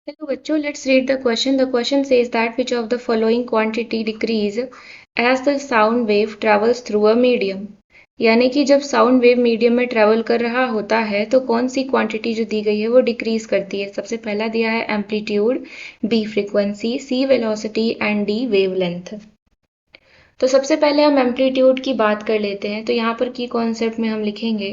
Hello बच्चों, let's read the question. The question says that which of the following quantity decrease as the sound wave travels through a medium. यानी कि जब sound wave medium में travel कर रहा होता है तो कौन सी क्वांटिटी जो दी गई है वो डिक्रीज करती है। सबसे पहला दिया है amplitude, b frequency, c velocity and d wavelength. तो सबसे पहले हम एम्पलीट्यूड की बात कर लेते हैं। तो यहाँ पर की कॉन्सेप्ट में हम लिखेंगे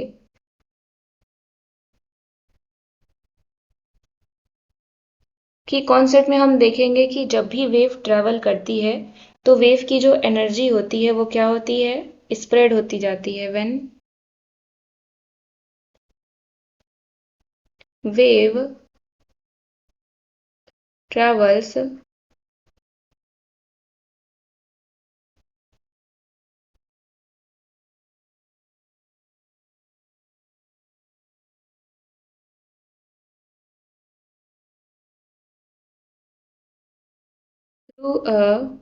कि कॉन्सेप्ट में हम देखेंगे कि जब भी वेव ट्रेवल करती है तो वेव की जो एनर्जी होती है वो क्या होती है, स्प्रेड होती जाती है। When wave travels through a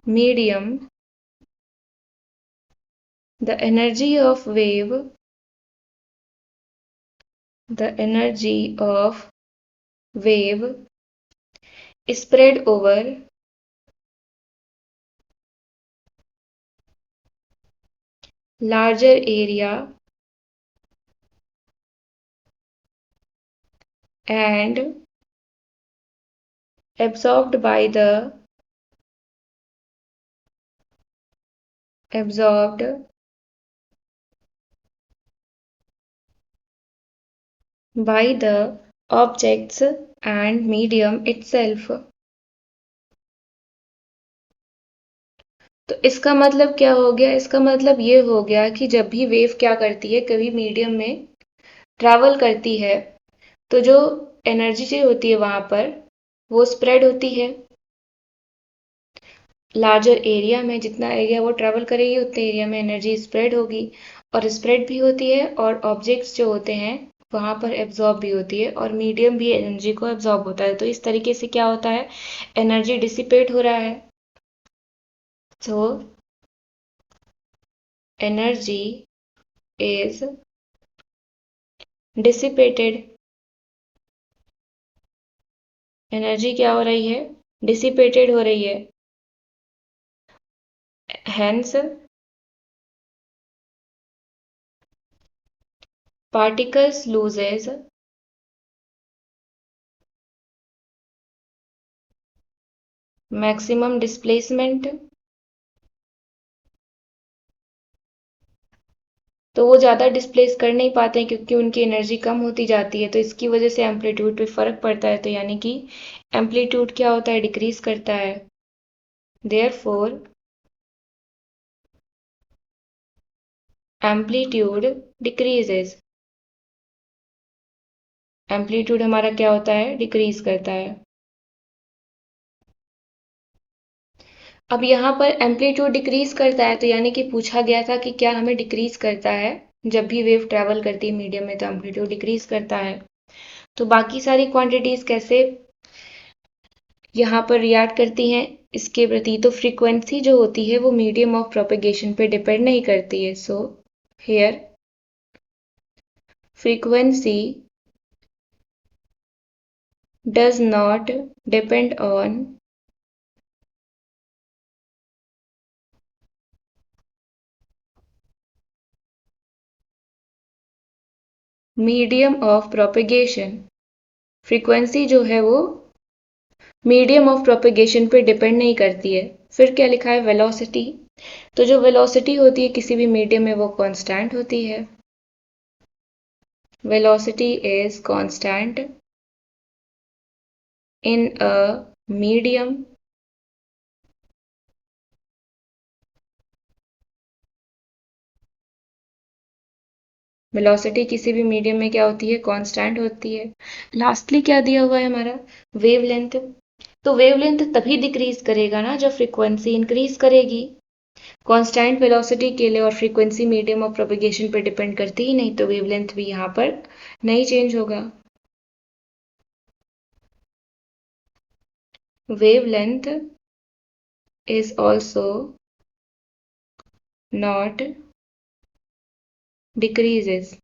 medium, the energy of wave spread over larger area and absorbed by the absorbed by the objects and medium itself। तो इसका मतलब क्या हो गया, इसका मतलब ये हो गया कि जब भी वेव क्या करती है, कभी मीडियम में ट्रैवल करती है तो जो एनर्जी जो होती है वहां पर वो स्प्रेड होती है लार्जर एरिया में। जितना एरिया वो ट्रैवल करेगी उतने एरिया में एनर्जी स्प्रेड होगी, और स्प्रेड भी होती है और ऑब्जेक्ट्स जो होते हैं वहां पर एब्जॉर्ब भी होती है और मीडियम भी एनर्जी को एब्जॉर्ब होता है। तो इस तरीके से क्या होता है, एनर्जी डिसिपेट हो रहा है। तो एनर्जी इज डिसिपेटेड, एनर्जी क्या हो रही है, डिसिपेटेड हो रही है। Hence particles loses maximum displacement। तो वो ज़्यादा डिस्प्लेस कर नहीं पाते हैं क्योंकि उनकी एनर्जी कम होती जाती है, तो इसकी वजह से एम्पलीट्यूड पे फर्क पड़ता है। तो यानी कि एम्पलीट्यूड क्या होता है, डिक्रीज करता है। देयरफॉर एम्पलीट्यूड डिक्रीजेज, एम्पलीट्यूड हमारा क्या होता है, डिक्रीज करता है। अब यहाँ पर एम्पलीट्यूड डिक्रीज करता है तो यानी कि पूछा गया था कि क्या हमें डिक्रीज करता है, जब भी वेव ट्रेवल करती है मीडियम में तो एम्पलीट्यूड डिक्रीज करता है। तो बाकी सारी क्वांटिटीज कैसे यहाँ पर रिएक्ट करती हैं इसके प्रति, तो फ्रीक्वेंसी जो होती है वो मीडियम ऑफ प्रोपेगेशन पे डिपेंड नहीं करती है। So here frequency does not depend on medium of propagation. Frequency जो है वो मीडियम ऑफ प्रोपेगेशन पे डिपेंड नहीं करती है। फिर क्या लिखा है, वेलोसिटी। तो जो वेलोसिटी होती है किसी भी मीडियम में वो कांस्टेंट होती है। Velocity is constant in a medium velocity किसी भी मीडियम में क्या होती है, कांस्टेंट होती है। लास्टली क्या दिया हुआ है हमारा, वेवलेंथ। तो वेवलेंथ तभी डिक्रीज करेगा ना जब फ्रीक्वेंसी इंक्रीज करेगी। कांस्टेंट वेलोसिटी के लिए और फ्रीक्वेंसी मीडियम ऑफ प्रोपेगेशन पर डिपेंड करती ही नहीं, तो वेवलेंथ भी यहाँ पर नहीं चेंज होगा। Wavelength is also not decreases.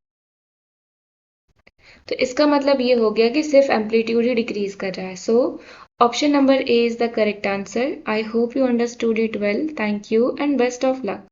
तो इसका मतलब ये हो गया कि सिर्फ एम्पलीट्यूड ही डिक्रीज कर रहा है. So option number A is the correct answer. I hope you understood it well. Thank you and best of luck.